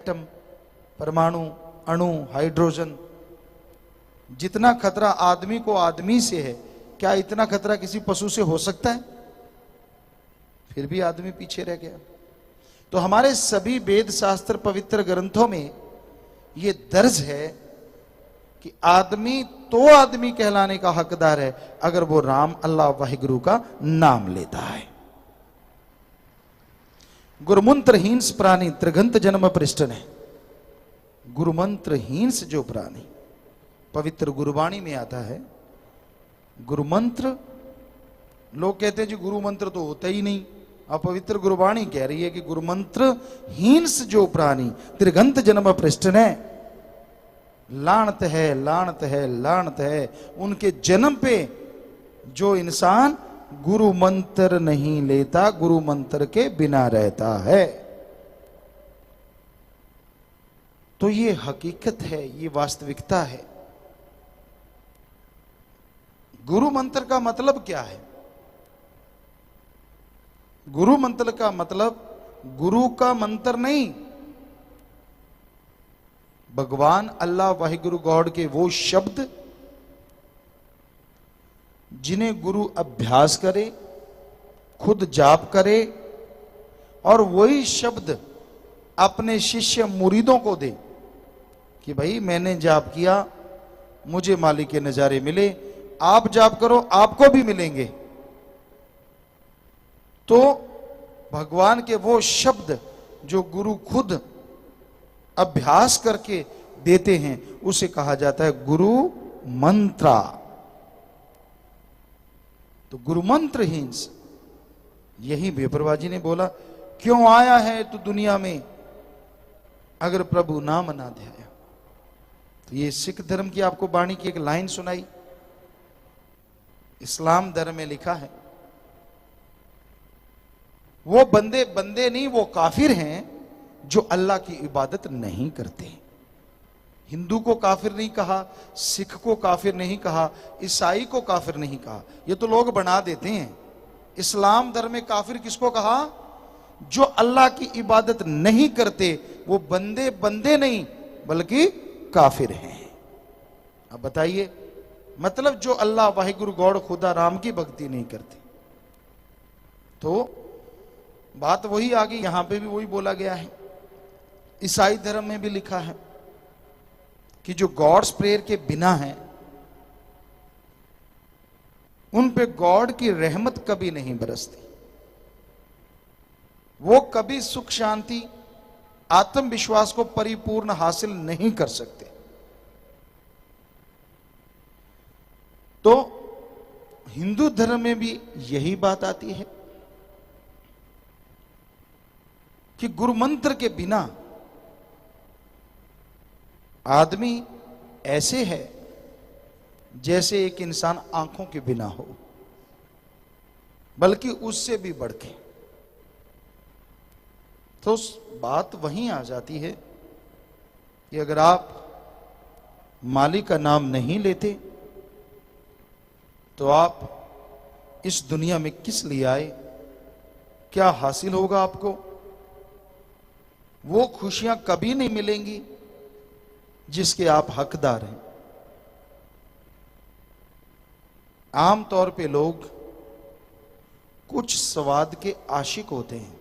Atom, परमाणु, अणु, hydrogen, जितना खतरा आदमी को आदमी से है, क्या इतना खतरा किसी पशु से हो सकता है? फिर भी आदमी पीछे रह गया। तो हमारे सभी वेद शास्त्र पवित्र ग्रंथों में यह दर्ज है कि आदमी तो आदमी कहलाने का हकदार है अगर वो राम अल्लाह वाहिगुरु का नाम लेता है। गुरुमंत्रहीन प्राणी त्रिगंत जन्म पृष्ठन है। गुरुमंत्रहीन जो प्राणी, पवित्र गुरुवाणी में आता है, गुरुमंत्र, लोग कहते हैं जी गुरु मंत्र तो होता ही नहीं, अब पवित्र गुरुवाणी कह रही है कि गुरुमंत्र हींस जो प्राणी त्रिगंत जन्म पृष्ठन है, लानत है, लानत है, लानत है उनके जन्म पे जो इंसान गुरु मंत्र नहीं लेता, गुरु मंत्र के बिना रहता है। तो ये हकीकत है, ये वास्तविकता है। गुरु मंत्र का मतलब क्या है? गुरु मंत्र का मतलब गुरु का मंत्र नहीं, भगवान अल्लाह वाहिगुरु गॉड के वो शब्द जिन्हें गुरु अभ्यास करे, खुद जाप करे और वही शब्द अपने शिष्य मुरीदों को दे कि भाई मैंने जाप किया, मुझे मालिक के नजारे मिले, आप जाप करो आपको भी मिलेंगे। तो भगवान के वो शब्द जो गुरु खुद अभ्यास करके देते हैं उसे कहा जाता है गुरु मंत्रा। तो गुरु मंत्रहीन, यही बेपरवाजी ने बोला क्यों आया है तू दुनिया में अगर प्रभु नाम ना ध्याया। तो ये सिख धर्म की आपको वाणी की एक लाइन सुनाई, इस्लाम धर्म में लिखा है वो बंदे बंदे नहीं, वो काफिर हैं जो अल्लाह की इबादत नहीं करते। हिंदू को काफिर नहीं कहा, सिख को काफिर नहीं कहा, ईसाई को काफिर नहीं कहा, ये तो लोग बना देते हैं। इस्लाम धर्म में काफिर किसको कहा? जो अल्लाह की इबादत नहीं करते, वो बंदे बंदे नहीं बल्कि काफिर हैं। अब बताइए, मतलब जो अल्लाह वाहिगुरु गॉड खुदा राम की भक्ति नहीं करते। तो बात वही आ गई, यहां पे भी वही बोला गया है। ईसाई धर्म में भी लिखा है कि जो गॉड्स प्रेयर के बिना है उन पे गॉड की रहमत कभी नहीं बरसती, वो कभी सुख शांति आत्मविश्वास को परिपूर्ण हासिल नहीं कर सकते। तो हिंदू धर्म में भी यही बात आती है कि गुरु मंत्र के बिना आदमी ऐसे है जैसे एक इंसान आंखों के बिना हो, बल्कि उससे भी बढ़ के। तो उस बात वहीं आ जाती है कि अगर आप मालिक का नाम नहीं लेते तो आप इस दुनिया में किस लिए आए, क्या हासिल होगा आपको? वो खुशियां कभी नहीं मिलेंगी जिसके आप हकदार हैं। आमतौर पे लोग कुछ स्वाद के आशिक होते हैं।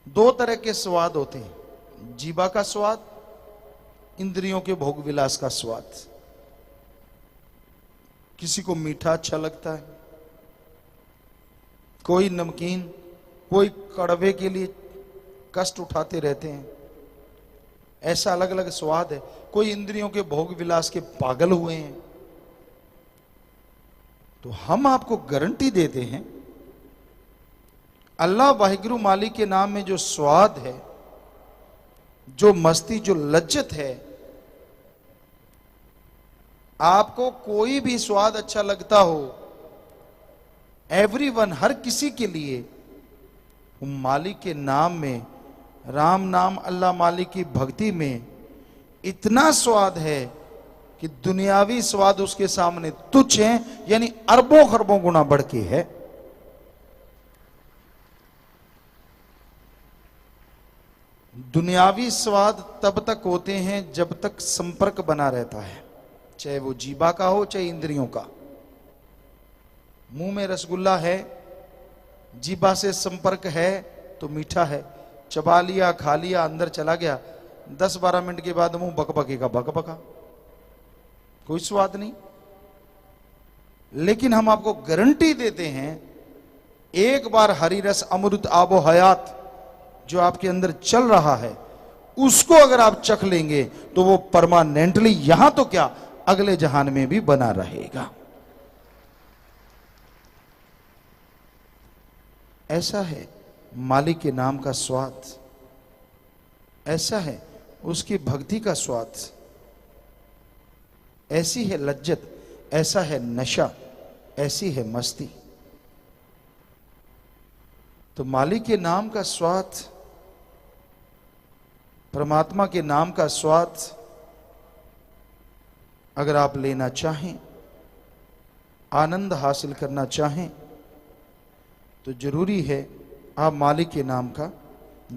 दो तरह के स्वाद होते हैं, जीवा का स्वाद, इंद्रियों के भोग विलास का स्वाद। किसी को मीठा अच्छा लगता है, कोई नमकीन, कोई कड़वे के लिए कष्ट उठाते रहते हैं। ऐसा अलग अलग स्वाद है। कोई इंद्रियों के भोग विलास के पागल हुए हैं। तो हम आपको गारंटी देते हैं अल्लाह वाहिगुरु मालिक के नाम में जो स्वाद है, जो मस्ती, जो लज्जत है, आपको कोई भी स्वाद अच्छा लगता हो, एवरीवन, हर किसी के लिए मालिक के नाम में, राम नाम अल्लाह मालिक की भक्ति में इतना स्वाद है कि दुनियावी स्वाद उसके सामने तुच्छ है, यानी अरबों खरबों गुना बढ़ के है। दुनियावी स्वाद तब तक होते हैं जब तक संपर्क बना रहता है, चाहे वो जीभा का हो चाहे इंद्रियों का। मुंह में रसगुल्ला है, जीभा से संपर्क है तो मीठा है, चबा लिया खा लिया अंदर चला गया, 10-12 मिनट के बाद मुंह बकबकेगा बकबका, कोई स्वाद नहीं। लेकिन हम आपको गारंटी देते हैं, एक बार हरी रस अमृत आबो हयात जो आपके अंदर चल रहा है, उसको अगर आप चख लेंगे तो वो परमानेंटली यहां तो क्या अगले जहान में भी बना रहेगा। ऐसा है मालिक के नाम का स्वाद, ऐसा है उसकी भक्ति का स्वाद, ऐसी है लज्जत, ऐसा है नशा, ऐसी है मस्ती। तो मालिक के नाम का स्वाद, परमात्मा के नाम का स्वाद अगर आप लेना चाहें, आनंद हासिल करना चाहें, तो जरूरी है आप मालिक के नाम का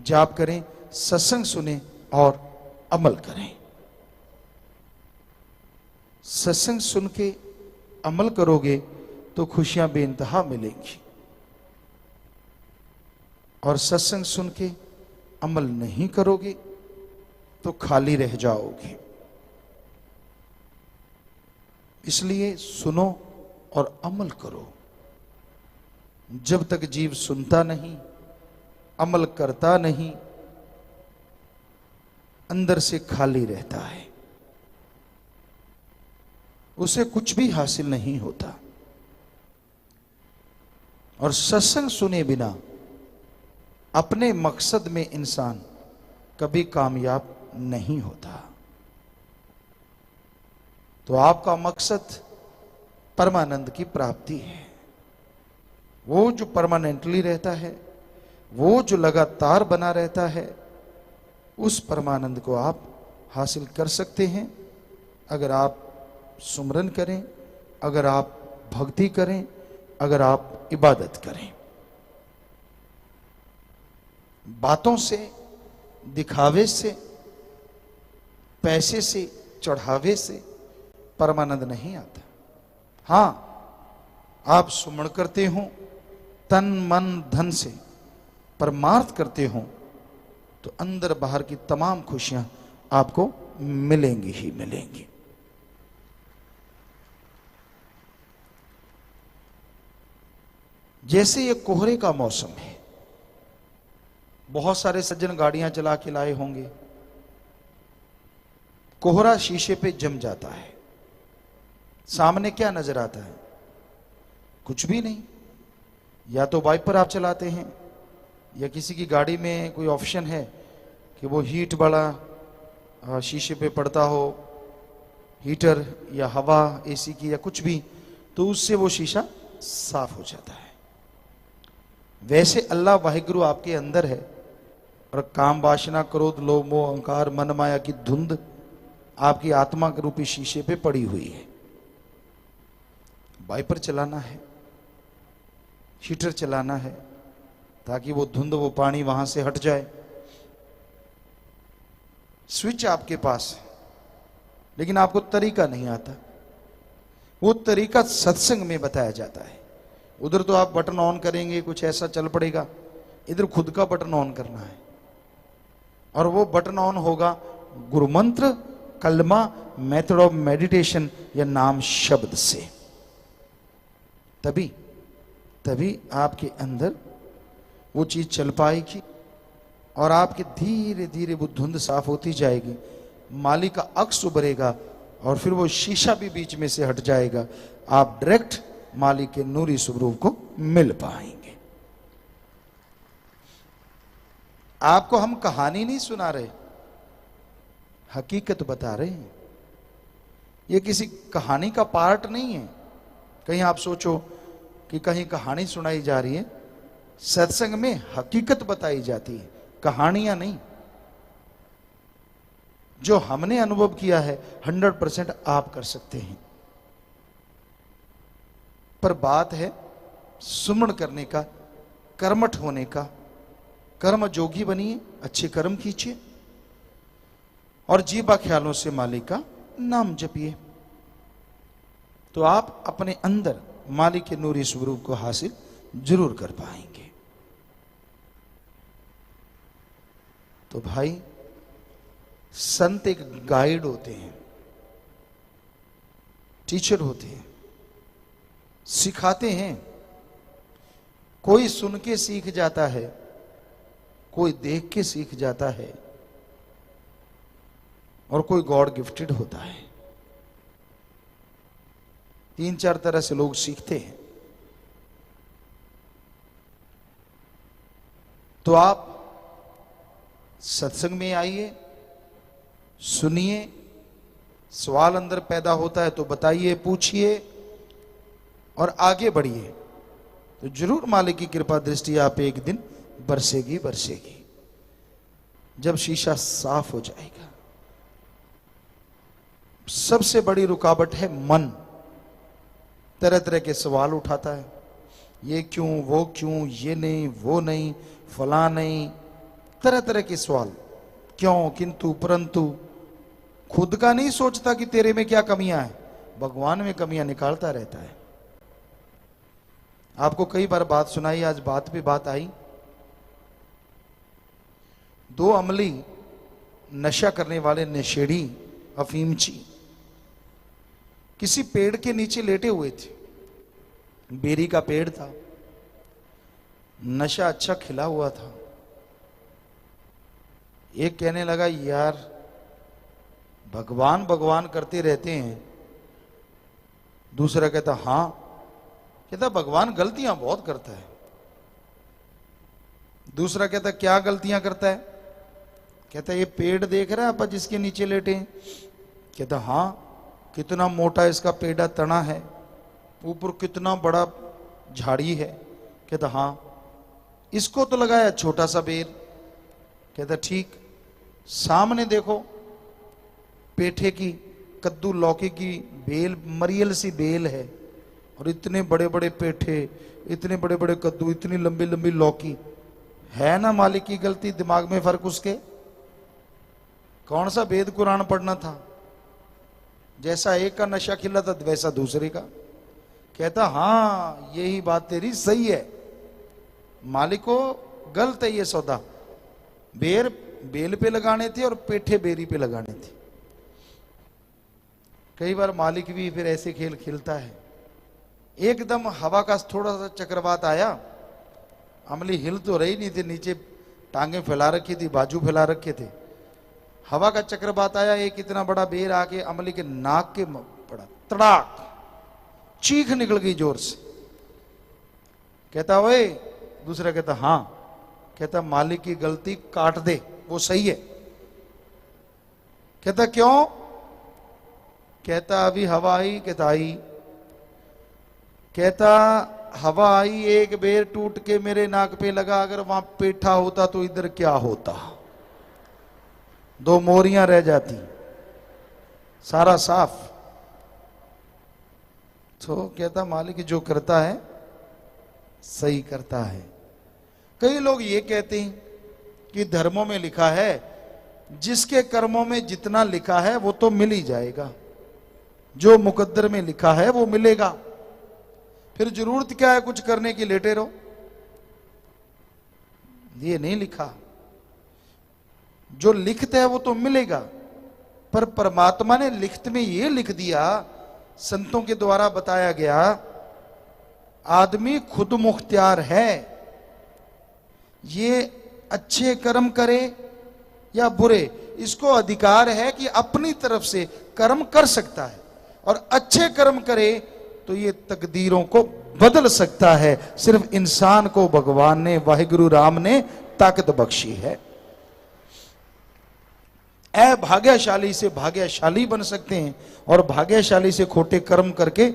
जाप करें, सत्संग सुने और अमल करें। सत्संग सुन के अमल करोगे तो खुशियां बेइंतहा मिलेंगी, और सत्संग सुन के अमल नहीं करोगे तो खाली रह जाओगे। इसलिए सुनो और अमल करो। जब तक जीव सुनता नहीं, अमल करता नहीं, अंदर से खाली रहता है, उसे कुछ भी हासिल नहीं होता। और सत्संग सुने बिना अपने मकसद में इंसान कभी कामयाब नहीं होता। तो आपका मकसद परमानंद की प्राप्ति है, वो जो परमानेंटली रहता है, वो जो लगातार बना रहता है, उस परमानंद को आप हासिल कर सकते हैं अगर आप सुमरन करें, अगर आप भक्ति करें, अगर आप इबादत करें। बातों से, दिखावे से, पैसे से, चढ़ावे से परमानंद नहीं आता। हां, आप सुमरण करते हो तन मन धन से, परमार्थ करते हो, तो अंदर बाहर की तमाम खुशियां आपको मिलेंगी ही मिलेंगी। जैसे ये कोहरे का मौसम है, बहुत सारे सज्जन गाड़ियां चला के लाए होंगे, कोहरा शीशे पे जम जाता है, सामने क्या नजर आता है? कुछ भी नहीं। या तो वाइपर आप चलाते हैं, या किसी की गाड़ी में कोई ऑप्शन है कि वो हीट वाला शीशे पे पड़ता हो, हीटर या हवा एसी की या कुछ भी, तो उससे वो शीशा साफ हो जाता है। वैसे अल्लाह वाहिगुरु आपके अंदर है, और काम वासना क्रोध लोभ मोह अहंकार मन माया की धुंध आपकी आत्मा के रूपी शीशे पे पड़ी हुई है। वाइपर चलाना है, हीटर चलाना है, ताकि वो धुंध, वो पानी वहां से हट जाए। स्विच आपके पास है, लेकिन आपको तरीका नहीं आता। वो तरीका सत्संग में बताया जाता है। उधर तो आप बटन ऑन करेंगे, कुछ ऐसा चल पड़ेगा, इधर खुद का बटन ऑन करना है, और वो बटन ऑन होगा गुरु मंत्र, कलमा, मेथड ऑफ मेडिटेशन या नाम शब्द से। तभी आपके अंदर वो चीज चल पाएगी, और आपके धीरे धीरे वो धुंध साफ होती जाएगी, मालिक का अक्स उभरेगा, और फिर वो शीशा भी बीच में से हट जाएगा। आप डायरेक्ट मालिक के नूरी स्वरूप को मिल पाएंगे। आपको हम कहानी नहीं सुना रहे, हकीकत बता रहे हैं। ये किसी कहानी का पार्ट नहीं है। कहीं आप सोचो कि कहीं कहानी सुनाई जा रही है। सत्संग में हकीकत बताई जाती है, कहानियां नहीं। जो हमने अनुभव किया है 100% आप कर सकते हैं। पर बात है सुमरण करने का, कर्मठ होने का, कर्म जोगी बनिए, अच्छे कर्म कीजिए और जीवा ख्यालों से मालिक का नाम जपिए, तो आप अपने अंदर मालिक के नूरी स्वरूप को हासिल जरूर कर पाएंगे। तो भाई, संत एक गाइड होते हैं, टीचर होते हैं, सिखाते हैं। कोई सुन के सीख जाता है, कोई देख के सीख जाता है और कोई गॉड गिफ्टेड होता है। 3-4 तरह से लोग सीखते हैं। तो आप सत्संग में आइए, सुनिए, सवाल अंदर पैदा होता है तो बताइए, पूछिए और आगे बढ़िए, तो जरूर मालिक की कृपा दृष्टि आप एक दिन बरसेगी बरसेगी, जब शीशा साफ हो जाएगा। सबसे बड़ी रुकावट है मन, तरह तरह के सवाल उठाता है, ये क्यों, वो क्यों, ये नहीं, वो नहीं, फला नहीं, तरह तरह के सवाल, क्यों, किंतु, परंतु। खुद का नहीं सोचता कि तेरे में क्या कमियां हैं, भगवान में कमियां निकालता रहता है। आपको कई बार बात सुनाई, आज बात पे बात आई। 2 अमली नशा करने वाले नशेड़ी अफीमची किसी पेड़ के नीचे लेटे हुए थे। बेरी का पेड़ था, नशा अच्छा खिला हुआ था। एक कहने लगा, यार भगवान भगवान करते रहते हैं। दूसरा कहता, हां। कहता, भगवान गलतियां बहुत करता है। दूसरा कहता, क्या गलतियां करता है? कहता, ये पेड़ देख रहा है आप जिसके नीचे लेटे हैं? कहता, हां। कितना मोटा इसका पेड़ा तना है, ऊपर कितना बड़ा झाड़ी है। कहता, हां। इसको तो लगाया छोटा सा बेर। कहता, ठीक। सामने देखो, पेठे की, कद्दू लौकी की बेल, मरियल सी बेल है और इतने बड़े बड़े पेठे, इतने बड़े बड़े कद्दू, इतनी लंबी लंबी लौकी। है ना मालिक की गलती, दिमाग में फर्क उसके? कौन सा वेद कुरान पढ़ना था? जैसा एक का नशा खिला था वैसा दूसरे का। कहता, हां यही बात तेरी सही है, मालिक को गलत है ये सौदा। बेर बेल पे लगाने थे और पेठे बेरी पे लगाने थे। कई बार मालिक भी फिर ऐसे खेल खेलता है। एकदम हवा का थोड़ा सा चक्रवात आया, अमली हिल तो रही नहीं थी, नीचे टांगे फैला रखी थी, बाजू फैला रखे थे। हवा का चक्रवात आया, एक इतना बड़ा बेर आके अमली के नाक के पड़ा, तड़ाक, चीख निकल गई जोर से। कहता, ओए। दूसरा कहता, हां। कहता, मालिक की गलती, काट दे, वो सही है। कहता, क्यों? कहता, अभी हवा आई। कहता, आई। कहता, हवा आई, एक बेर टूट के मेरे नाक पे लगा, अगर वहां पेठा होता तो इधर क्या होता? 2 मोरियां रह जाती, सारा साफ। तो कहता, मालिक जो करता है सही करता है। कई लोग ये कहते हैं कि धर्मों में लिखा है, जिसके कर्मों में जितना लिखा है वो तो मिल ही जाएगा, जो मुकद्दर में लिखा है वो मिलेगा, फिर जरूरत क्या है कुछ करने की, लेटे रहो। ये नहीं लिखा, जो लिखता है वो तो मिलेगा। पर परमात्मा ने लिखत में ये लिख दिया, संतों के द्वारा बताया गया, आदमी खुद मुख्तियार है, ये अच्छे कर्म करे या बुरे, इसको अधिकार है कि अपनी तरफ से कर्म कर सकता है, और अच्छे कर्म करे तो ये तकदीरों को बदल सकता है। सिर्फ इंसान को भगवान ने, वाहिगुरु राम ने ताकत बख्शी है। अभाग्यशाली से भाग्यशाली बन सकते हैं, और भाग्यशाली से खोटे कर्म करके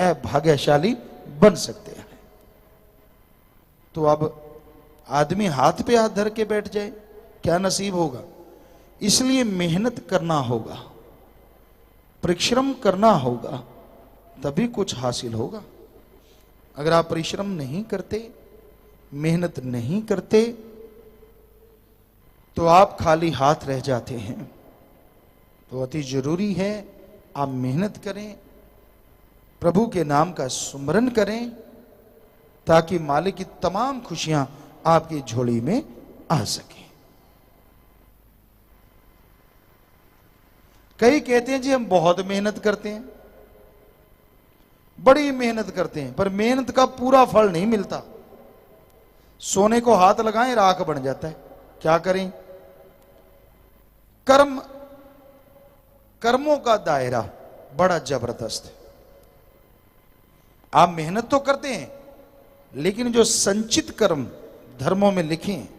अभाग्यशाली बन सकते हैं। तो अब आदमी हाथ पे हाथ धर के बैठ जाए, क्या नसीब होगा? इसलिए मेहनत करना होगा, परिश्रम करना होगा, तभी कुछ हासिल होगा। अगर आप परिश्रम नहीं करते, मेहनत नहीं करते, तो आप खाली हाथ रह जाते हैं। तो अति जरूरी है आप मेहनत करें, प्रभु के नाम का सुमरन करें, ताकि मालिक की तमाम खुशियां आपकी झोली में आ सके। कई कहते हैं जी हम बहुत मेहनत करते हैं, बड़ी मेहनत करते हैं, पर मेहनत का पूरा फल नहीं मिलता। सोने को हाथ लगाएं राख बन जाता है। क्या करें? कर्मों का दायरा बड़ा जबरदस्त है। आप मेहनत तो करते हैं, लेकिन जो संचित कर्म धर्मों में लिखे हैं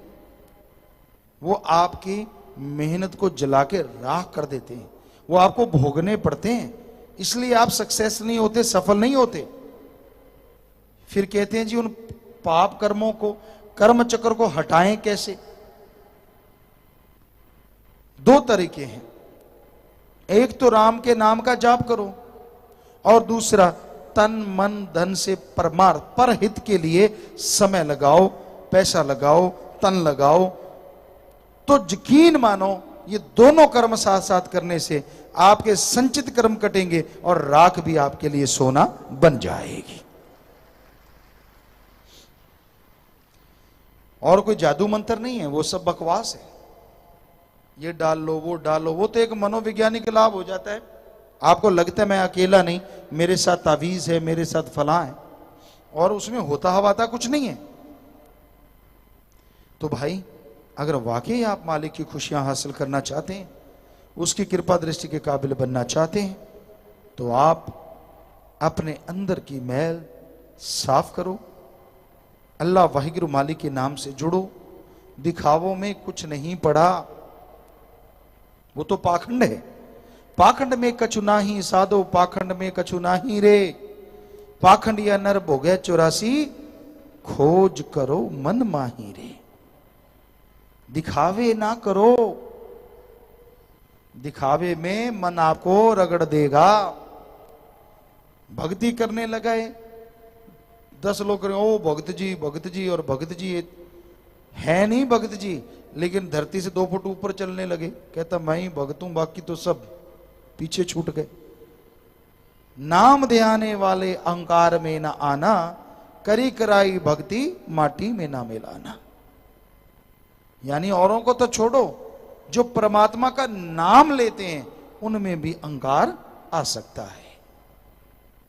वो आपकी मेहनत को जला के राख कर देते हैं, वो आपको भोगने पड़ते हैं। इसलिए आप सक्सेस नहीं होते, सफल नहीं होते। फिर कहते हैं जी उन पाप कर्मों को, कर्म चक्र को हटाएं कैसे? दो तरीके हैं। एक तो राम के नाम का जाप करो, और दूसरा तन मन धन से परमार्थ परहित के लिए समय लगाओ, पैसा लगाओ, तन लगाओ। तो यकीन मानो ये दोनों कर्म साथ साथ करने से आपके संचित कर्म कटेंगे और राख भी आपके लिए सोना बन जाएगी। और कोई जादू मंत्र नहीं है, वो सब बकवास है। ये डाल लो, वो डालो, वो तो एक मनोवैज्ञानिक लाभ हो जाता है। आपको लगता है मैं अकेला नहीं, मेरे साथ तावीज है, मेरे साथ फलां है, और उसमें होता हवाता कुछ नहीं है। तो भाई अगर वाकई आप मालिक की खुशियां हासिल करना चाहते हैं, उसकी कृपा दृष्टि के काबिल बनना चाहते हैं, तो आप अपने अंदर की मैल साफ करो, अल्लाह वाहिगुरु मालिक के नाम से जुड़ो। दिखावों में कुछ नहीं पड़ा, वो तो पाखंड है। पाखंड में कछु नाही साधो, पाखंड में कछु नाही रे, पाखंड या नर भोगे 84, खोज करो मन माही रे। दिखावे ना करो, दिखावे में मन आपको रगड़ देगा। भक्ति करने लगाए, 10 लोग करें ओ भगत जी और भगत जी है नहीं भगत जी, लेकिन धरती से 2 फुट ऊपर चलने लगे, कहता मैं ही भगत हूं, बाकी तो सब पीछे छूट गए। नाम ध्याने वाले अहंकार में ना आना, करी कराई भक्ति माटी में ना मिलाना। यानी औरों को तो छोड़ो, जो परमात्मा का नाम लेते हैं उनमें भी अहंकार आ सकता है।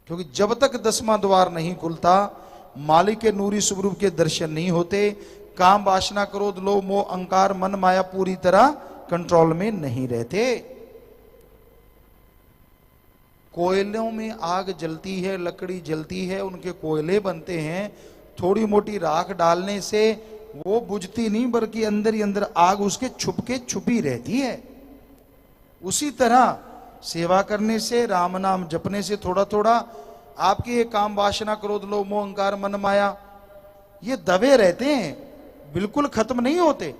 क्योंकि जब तक 10वां द्वार नहीं खुलता, मालिक के नूरी स्वरूप के दर्शन नहीं होते, काम वासना क्रोध लोभ मोह अहंकार मन माया पूरी तरह कंट्रोल में नहीं रहते। कोयलों में आग जलती है, लकड़ी जलती है, उनके कोयले बनते हैं। थोड़ी मोटी राख डालने से वो बुझती नहीं, बल्कि अंदर ही अंदर आग उसके छुपके छुपी रहती है। उसी तरह सेवा करने से, राम नाम जपने से थोड़ा थोड़ा आपके ये काम वासना क्रोध लोभ मोह अहंकार मन माया ये दबे रहते हैं, बिल्कुल खत्म नहीं होते।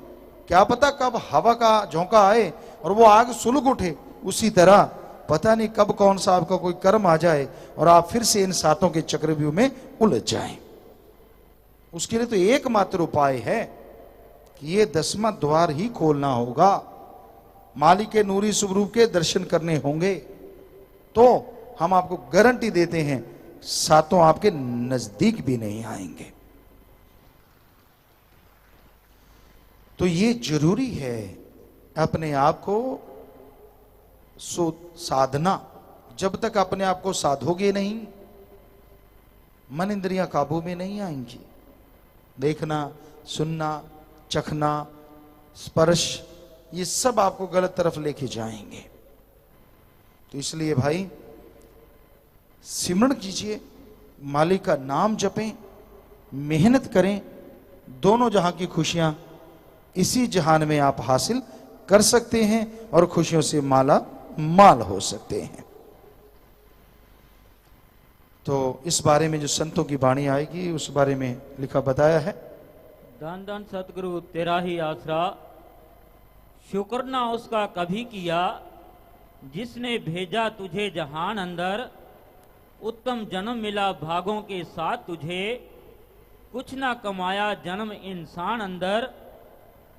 क्या पता कब हवा का झोंका आए और वो आग सुलग उठे। उसी तरह पता नहीं कब कौन सा आपका कोई कर्म आ जाए और आप फिर से इन सातों के चक्रव्यूह में उलझ जाएं। उसके लिए तो एकमात्र उपाय है कि ये 10वां द्वार ही खोलना होगा, मालिक के नूरी स्वरूप के दर्शन करने होंगे। तो हम आपको गारंटी देते हैं सातों आपके नजदीक भी नहीं आएंगे। तो ये जरूरी है अपने आप को साधना। जब तक अपने आप को साधोगे नहीं, मन इंद्रियां काबू में नहीं आएंगी। देखना, सुनना, चखना, स्पर्श, ये सब आपको गलत तरफ लेके जाएंगे। तो इसलिए भाई सिमरण कीजिए, मालिक का नाम जपें, मेहनत करें। दोनों जहां की खुशियां इसी जहान में आप हासिल कर सकते हैं और खुशियों से माला माल हो सकते हैं। तो इस बारे में जो संतों की वाणी आएगी उस बारे में लिखा बताया है। धन धन सतगुरु तेरा ही आसरा, शुक्र ना उसका कभी किया, जिसने भेजा तुझे जहान अंदर, उत्तम जन्म मिला भागों के साथ तुझे, कुछ ना कमाया जन्म इंसान अंदर,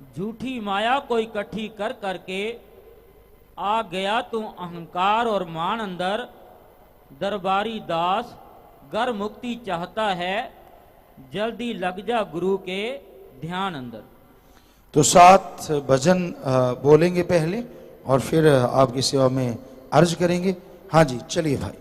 झूठी माया को इकट्ठी कर करके आ गया तू अहंकार और मान अंदर। दरबारी दास गर मुक्ति चाहता है, जल्दी लग जा गुरु के ध्यान अंदर। तो 7 भजन बोलेंगे पहले और फिर आपकी सेवा में अर्ज करेंगे। हाँ जी, चलिए भाई।